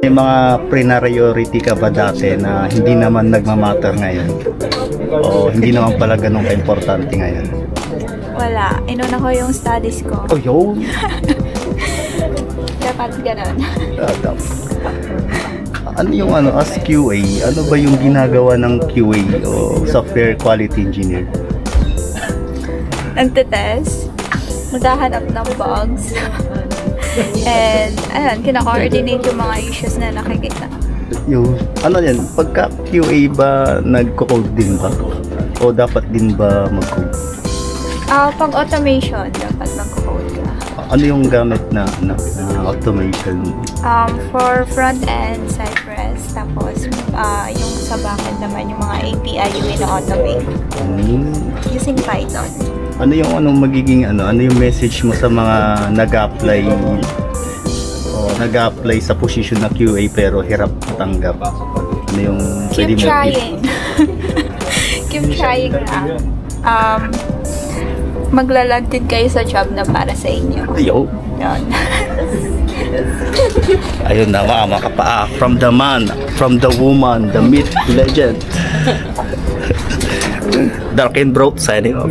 May mga priority ka ba dati na hindi naman nagmamatter ngayon? O hindi naman pala ganun ka-importante ngayon? Wala. Inuna ko yung studies ko. Oh, yun! Dapat ganun. Ano yung as QA? Ano ba yung ginagawa ng QA o Software Quality Engineer? Nagtetest. Maghahanap ng bugs. And, ayun, kina-coordinate yung mga issues na nakikita. Yung, ano yan, pagka QA ba, nagko-code din ba? O dapat din ba mag-code? Pag automation, dapat mag-code ka. Ano yung gamit na automation? For front-end, Cypress. Tapos, yung sa backend naman, yung mga API yung ina-automate. Using Python. Ano yung magiging ano yung message mo sa mga nag-apply sa position na QA pero hirap matanggap? Ano yung Keep trying. Keep trying lang. Maglalag din kayo sa job na para sa inyo. Yo. Yun. Ayun na mga kapaa. From the man, from the woman, the myth, legend. Dark and Broke signing off.